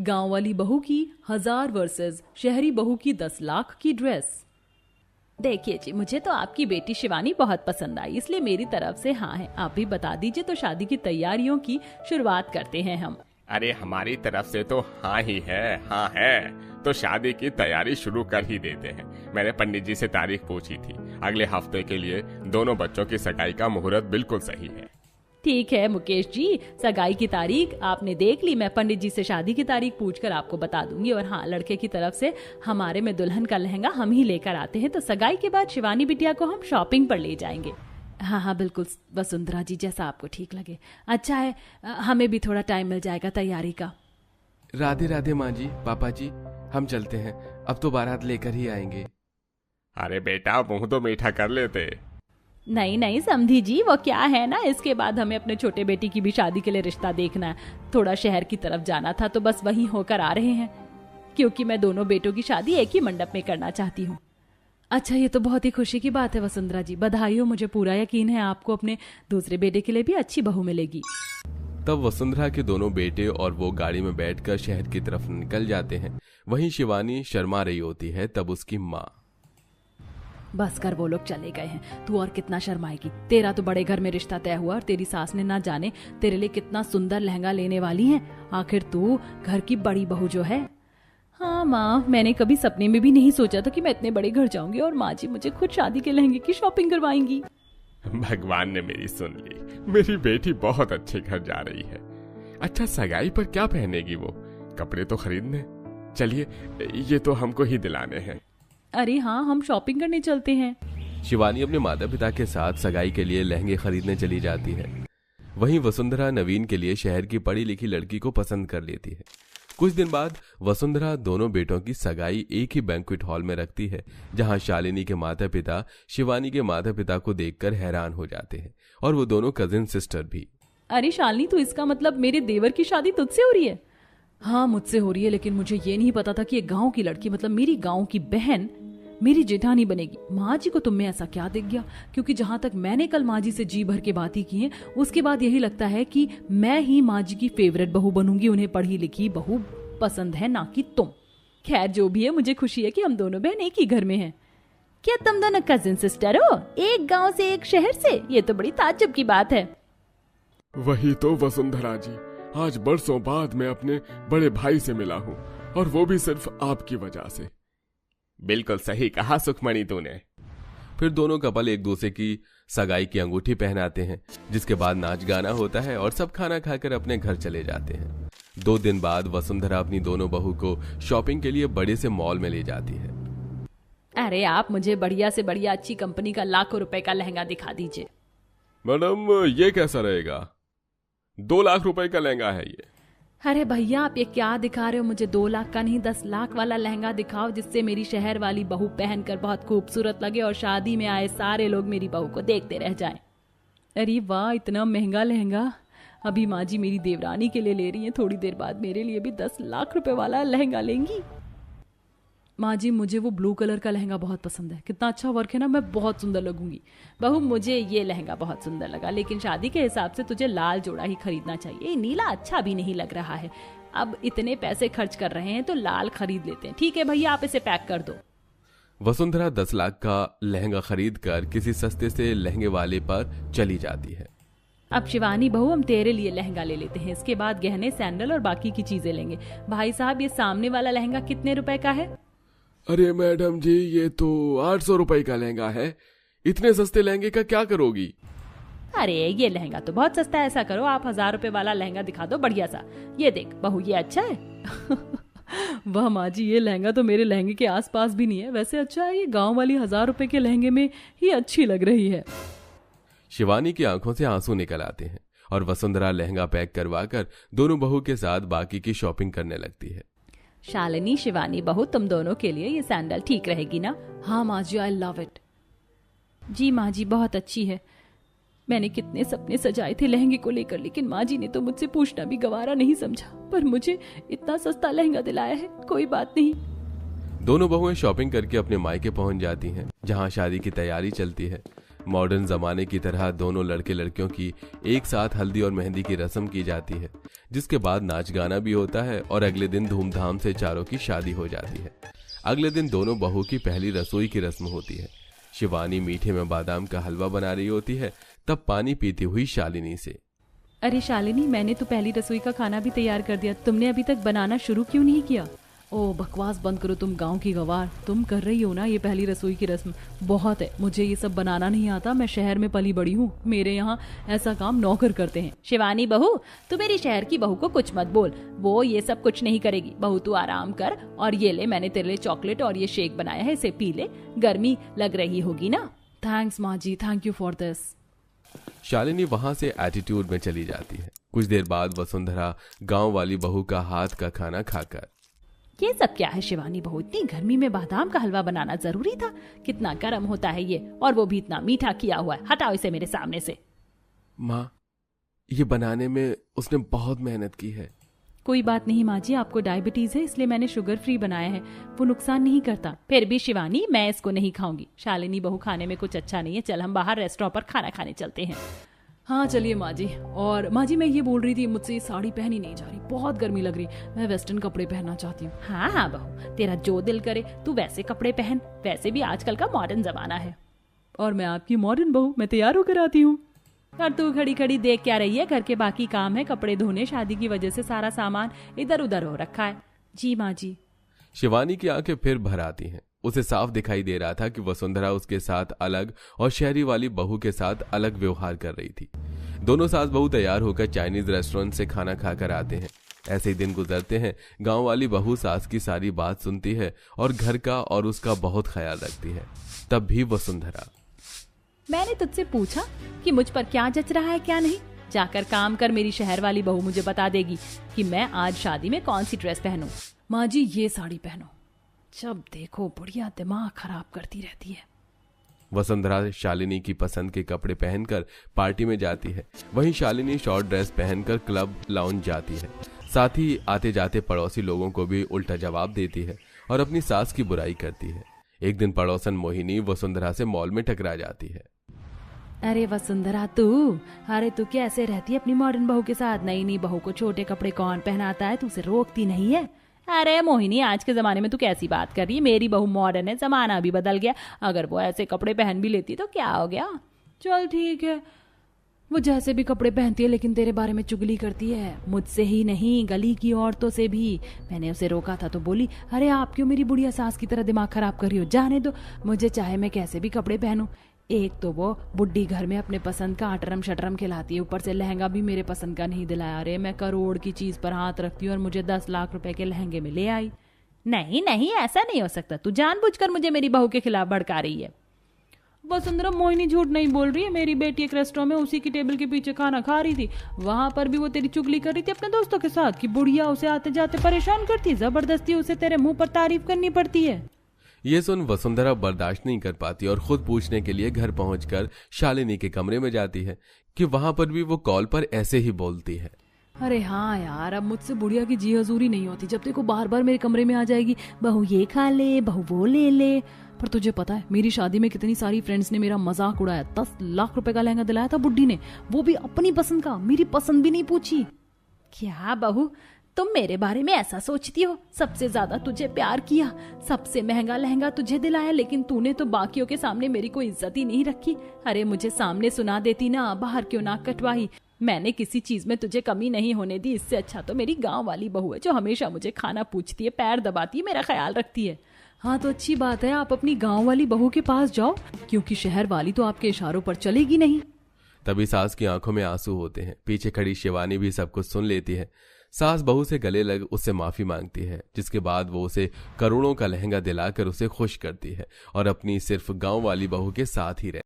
गांव वाली बहू की 1000 वर्सेस शहरी बहू की 10 लाख की ड्रेस। देखिए जी, मुझे तो आपकी बेटी शिवानी बहुत पसंद आई, इसलिए मेरी तरफ से हाँ है। आप भी बता दीजिए तो शादी की तैयारियों की शुरुआत करते हैं हम। अरे हमारी तरफ से तो हाँ ही है, हाँ है। तो शादी की तैयारी शुरू कर ही देते हैं। मैंने पंडित जी से तारीख पूछी थी, अगले हफ्ते के लिए दोनों बच्चों की सगाई का मुहूर्त बिल्कुल सही है। ठीक है मुकेश जी, सगाई की तारीख आपने देख ली। मैं पंडित जी से शादी की तारीख पूछकर आपको बता दूंगी। और हाँ, लड़के की तरफ से हमारे में दुल्हन का लहंगा हम ही लेकर आते हैं, तो सगाई के बाद शिवानी बिटिया को हम शॉपिंग पर ले जाएंगे। हाँ हाँ बिल्कुल वसुंधरा जी, जैसा आपको ठीक लगे। अच्छा है, हमें भी थोड़ा टाइम मिल जाएगा तैयारी का। राधे राधे माँ जी, पापा जी, हम चलते हैं। अब तो बारात लेकर ही आएंगे। अरे बेटा, मुंह तो मीठा कर लेते। नहीं नहीं समधी जी, वो क्या है ना, इसके बाद हमें अपने छोटे बेटी की भी शादी के लिए रिश्ता देखना है। थोड़ा शहर की तरफ जाना था, तो बस वहीं होकर आ रहे हैं, क्योंकि मैं दोनों बेटों की शादी एक ही मंडप में करना चाहती हूँ। अच्छा, ये तो बहुत ही खुशी की बात है वसुंधरा जी, बधाई हो। मुझे पूरा यकीन है आपको अपने दूसरे बेटे के लिए भी अच्छी बहू मिलेगी। तब वसुंधरा के दोनों बेटे और वो गाड़ी में बैठकर शहर की तरफ निकल जाते हैं। वहीं शिवानी शर्मा रही होती है। तब उसकी माँ, बस कर, वो लोग चले गए हैं, तू और कितना शर्माएगी। तेरा तो बड़े घर में रिश्ता तय हुआ और तेरी सास ने ना जाने तेरे लिए कितना सुंदर लहंगा लेने वाली है। आखिर तू घर की बड़ी बहू जो है। हाँ माँ, मैंने कभी सपने में भी नहीं सोचा था कि मैं इतने बड़े घर जाऊंगी और माँ जी मुझे खुद शादी के लहंगे की शॉपिंग करवाएंगी। भगवान ने मेरी सुन ली, मेरी बेटी बहुत अच्छे घर जा रही है। अच्छा, सगाई पर क्या पहनेगी वो? कपड़े तो खरीदने, चलिए ये तो हमको ही दिलाने हैं। अरे हाँ, हम शॉपिंग करने चलते हैं। शिवानी अपने माता पिता के साथ सगाई के लिए लहंगे खरीदने चली जाती है। वहीं वसुंधरा नवीन के लिए शहर की पढ़ी लिखी लड़की को पसंद कर लेती है। कुछ दिन बाद वसुंधरा दोनों बेटों की सगाई एक ही बैंक्वेट हॉल में रखती है, जहां शालिनी के माता पिता शिवानी के माता पिता को देखकर हैरान हो जाते हैं, और वो दोनों कजिन सिस्टर भी। अरे शालिनी, तो इसका मतलब मेरे देवर की शादी तुझसे हो रही है? हाँ, मुझसे हो रही है, लेकिन मुझे ये नहीं पता था कि ये गांव की लड़की, मतलब मेरी गांव की बहन, मेरी जेठानी बनेगी। माँ जी को तुम में ऐसा क्या दिख गया? क्योंकि जहां तक मैंने कल माँ जी से जी भर के बातें की हैं, उसके बाद यही लगता है कि मैं ही माँ जी की फेवरेट बहू बनूंगी। उन्हें पढ़ी लिखी बहू पसंद है, ना कि तुम। खैर जो भी है, मुझे खुशी है कि हम दोनों बहन एक ही घर में हैं। क्या तुम दोनों कजिन सिस्टर हो, एक गांव से एक शहर से? ये तो बड़ी ताज्जुब की बात है। वही तो वसुंधरा जी, आज बरसों बाद मैं अपने बड़े भाई से मिला हूँ, और वो भी सिर्फ आपकी वजह से। बिल्कुल सही कहा सुखमणि तूने। फिर दोनों कपल एक दूसरे की सगाई की अंगूठी पहनाते हैं, जिसके बाद नाच गाना होता है और सब खाना खाकर अपने घर चले जाते हैं। 2 दिन बाद वसुंधरा अपनी दोनों बहू को शॉपिंग के लिए बड़े से मॉल में ले जाती है। अरे आप मुझे बढ़िया से बढ़िया अच्छी कंपनी का लाखों रुपए का लहंगा दिखा दीजिए। मैडम, ये कैसा रहेगा? 2 लाख रुपए का लहंगा है ये। अरे भैया, आप ये क्या दिखा रहे हो? मुझे 2 लाख का नहीं, 10 लाख वाला लहंगा दिखाओ, जिससे मेरी शहर वाली बहू पहनकर बहुत खूबसूरत लगे और शादी में आए सारे लोग मेरी बहू को देखते रह जाएं। अरे वाह, इतना महंगा लहंगा! अभी माँ जी मेरी देवरानी के लिए ले रही हैं, थोड़ी देर बाद मेरे लिए भी 10 लाख रुपए वाला लहंगा लेंगी। माँ जी, मुझे वो ब्लू कलर का लहंगा बहुत पसंद है, कितना अच्छा वर्क है ना, मैं बहुत सुंदर लगूंगी। बहू, मुझे ये लहंगा बहुत सुंदर लगा, लेकिन शादी के हिसाब से तुझे लाल जोड़ा ही खरीदना चाहिए। नीला अच्छा भी नहीं लग रहा है। अब इतने पैसे खर्च कर रहे हैं तो लाल खरीद लेते हैं। ठीक है भैया, आप इसे पैक कर दो। वसुंधरा 10 लाख का लहंगा खरीद कर किसी सस्ते से लहंगे वाले पर चली जाती है। अब शिवानी बहू, हम तेरे लिए लहंगा ले लेते हैं, इसके बाद गहने, सैंडल और बाकी की चीजें लेंगे। भाई साहब, ये सामने वाला लहंगा कितने रुपए का है? अरे मैडम जी, ये तो 800 रुपए का लहंगा है। इतने सस्ते लहंगे का क्या करोगी? अरे ये लहंगा तो बहुत सस्ता है, ऐसा करो आप 1000 रुपए वाला लहंगा दिखा दो बढ़िया सा। ये देख बहू, ये अच्छा है। वाह माँ जी, ये लहंगा तो मेरे लहंगे के आसपास भी नहीं है। वैसे अच्छा है, ये गांव वाली 1000 रुपए के लहंगे में ही अच्छी लग रही है। शिवानी की आंखों से आंसू निकल आते हैं और वसुंधरा लहंगा पैक करवाकर दोनों बहू के साथ बाकी की शॉपिंग करने लगती है। शालिनी, शिवानी बहू, तुम दोनों के लिए ये सैंडल ठीक रहेगी ना? हाँ माँ जी, आई लव इट। जी माँ जी, बहुत अच्छी है। मैंने कितने सपने सजाए थे लहंगे को लेकर, लेकिन माँ जी ने तो मुझसे पूछना भी गवारा नहीं समझा, पर मुझे इतना सस्ता लहंगा दिलाया है। कोई बात नहीं। दोनों बहुएं शॉपिंग करके अपने मायके पहुंच जाती हैं, जहां शादी की तैयारी चलती है। मॉडर्न जमाने की तरह दोनों लड़के लड़कियों की एक साथ हल्दी और मेहंदी की रस्म की जाती है, जिसके बाद नाच गाना भी होता है और अगले दिन धूमधाम से चारों की शादी हो जाती है। अगले दिन दोनों बहू की पहली रसोई की रस्म होती है। शिवानी मीठे में बादाम का हलवा बना रही होती है, तब पानी पीती हुई शालिनी से, अरे शालिनी, मैंने तो पहली रसोई का खाना भी तैयार कर दिया, तुमने अभी तक बनाना शुरू क्यों नहीं किया? ओ बकवास बंद करो तुम गांव की गवार, तुम कर रही हो ना ये पहली रसोई की रस्म, बहुत है, मुझे ये सब बनाना नहीं आता, मैं शहर में पली बड़ी हूँ, मेरे यहाँ ऐसा काम नौकर करते हैं। शिवानी बहू, तू मेरी शहर की बहू को कुछ मत बोल, वो ये सब कुछ नहीं करेगी। बहू तू आराम कर, और ये ले मैंने तेरे लिए चॉकलेट और ये शेक बनाया है, इसे पी ले, गर्मी लग रही होगी ना। थैंक्स माँ जी, thank you for this. Shalini वहां से एटीट्यूड में चली जाती है। कुछ देर बाद वसुंधरा गांव वाली बहू का हाथ का खाना खाकर, ये सब क्या है शिवानी बहू, इतनी गर्मी में बादाम का हलवा बनाना जरूरी था? कितना गर्म होता है ये, और वो भी इतना मीठा किया हुआ है, हटाओ इसे मेरे सामने से। माँ, ये बनाने में उसने बहुत मेहनत की है। कोई बात नहीं माँ जी, आपको डायबिटीज है इसलिए मैंने शुगर फ्री बनाया है, वो नुकसान नहीं करता। फिर भी शिवानी, मैं इसको नहीं खाऊंगी। शालिनी बहू, खाने में कुछ अच्छा नहीं है, चल हम बाहर रेस्टोरेंट पर खाना खाने चलते हैं। हाँ चलिए माँ जी। और माँ जी मैं ये बोल रही थी, मुझसे ये साड़ी पहनी नहीं जा रही, बहुत गर्मी लग रही, मैं वेस्टर्न कपड़े पहनना चाहती हूँ। हाँ हाँ बहू, तेरा जो दिल करे तू वैसे कपड़े पहन, वैसे भी आजकल का मॉडर्न जमाना है। और मैं आपकी मॉडर्न बहू, मैं तैयार होकर आती हूँ। और तू खड़ी खड़ी देख क्या रही है? घर के बाकी काम है, कपड़े धोने, शादी की वजह से सारा सामान इधर उधर हो रखा है। जी माँ जी। शिवानी की आंखें फिर भर आती हैं। उसे साफ दिखाई दे रहा था कि वसुंधरा उसके साथ अलग और शहरी वाली बहू के साथ अलग व्यवहार कर रही थी। दोनों सास बहू तैयार होकर चाइनीज रेस्टोरेंट से खाना खाकर आते हैं। ऐसे ही दिन गुजरते हैं। गांव वाली बहू सास की सारी बात सुनती है और घर का और उसका बहुत ख्याल रखती है। तब भी वसुंधरा, मैंने तुझसे पूछा कि मुझ पर क्या जच रहा है क्या नहीं? जाकर काम कर, मेरी शहर वाली बहू मुझे बता देगी कि मैं आज शादी में कौन सी ड्रेस पहनूं। माँ जी ये साड़ी पहनो, जब देखो बढ़िया दिमाग खराब करती रहती है। वसुंधरा शालिनी की पसंद के कपड़े पहनकर पार्टी में जाती है। वहीं शालिनी शॉर्ट ड्रेस पहनकर क्लब लाउंज जाती है। साथ ही आते जाते पड़ोसी लोगों को भी उल्टा जवाब देती है और अपनी सास की बुराई करती है। एक दिन पड़ोसन मोहिनी वसुंधरा से मॉल में टकरा जाती है। अरे वसुंधरा अरे तू कैसे रहती है अपनी मॉडर्न बहू के साथ? नई नई बहू को छोटे कपड़े कौन पहनाता है? तू उसे रोकती नहीं है? अरे मोहिनी, आज के जमाने में तू कैसी बात कर रही है? मेरी बहू मॉडर्न है, जमाना भी बदल गया, अगर वो ऐसे कपड़े पहन भी लेती तो क्या हो गया? चल ठीक है, वो जैसे भी कपड़े पहनती है, लेकिन तेरे बारे में चुगली करती है, मुझसे ही नहीं गली की औरतों से भी। मैंने उसे रोका था तो बोली, अरे आप क्यों मेरी बुढ़िया सास की तरह दिमाग खराब कर रही हो, जाने दो मुझे, चाहे मैं कैसे भी कपड़े पहनूं। एक तो वो बुड्ढी घर में अपने पसंद का अटरम शटरम खिलाती है, ऊपर से लहंगा भी मेरे पसंद का नहीं दिलाया। अरे मैं करोड़ की चीज पर हाथ रखती हूँ और मुझे 10 लाख रुपए के लहंगे में ले आई। नहीं नहीं, ऐसा नहीं हो सकता, तू जानबूझकर मुझे मेरी बहू के खिलाफ भड़का रही है। वसुंधरा, मोहिनी झूठ नहीं बोल रही है, मेरी बेटी एक रेस्टोरेंट में उसी की टेबल के पीछे खाना खा रही थी, वहां पर भी वो तेरी चुगली कर रही थी अपने दोस्तों के साथ कि बुढ़िया उसे आते जाते परेशान करती, जबरदस्ती उसे तेरे मुंह पर तारीफ करनी पड़ती है। ये सुन वसुंधरा बर्दाश्त नहीं कर पाती और खुद पूछने के लिए घर पहुंचकर शालिनी के कमरे में जाती है कि वहां पर भी वो कॉल पर ऐसे ही बोलती है। अरे हाँ यार, अब मुझसे बुढ़िया की जी हजूरी नहीं होती, जब देखो बार बार मेरे कमरे में आ जाएगी, बहू ये खा ले, बहू वो ले ले। पर तुझे पता है मेरी शादी में कितनी सारी फ्रेंड्स ने मेरा मजाक उड़ाया, 10 लाख रुपए का लहंगा दिलाया था बुड्ढी ने, वो भी अपनी पसंद का, मेरी पसंद भी नहीं पूछी। क्या बहू, तुम मेरे बारे में ऐसा सोचती हो? सबसे ज्यादा तुझे प्यार किया, सबसे महंगा लहंगा तुझे दिलाया, लेकिन तूने तो बाकियों के सामने मेरी कोई इज्जत ही नहीं रखी। अरे मुझे सामने सुना देती ना, बाहर क्यों नाक कटवाई? मैंने किसी चीज में तुझे कमी नहीं होने दी, इससे अच्छा तो मेरी गांव वाली बहू है जो हमेशा मुझे खाना पूछती है, पैर दबाती है, मेरा ख्याल रखती है। हाँ तो अच्छी बात है, आप अपनी गांव वाली बहू के पास जाओ, क्योंकि शहर वाली तो आपके इशारों पर चलेगी नहीं। तभी सास की आंखों में आंसू होते हैं। पीछे खड़ी शिवानी भी सब कुछ सुन लेती है। सास बहू से गले लग उससे माफी मांगती है, जिसके बाद वो उसे करोड़ों का लहंगा दिलाकर उसे खुश करती है और अपनी सिर्फ गांव वाली बहू के साथ ही रहती है।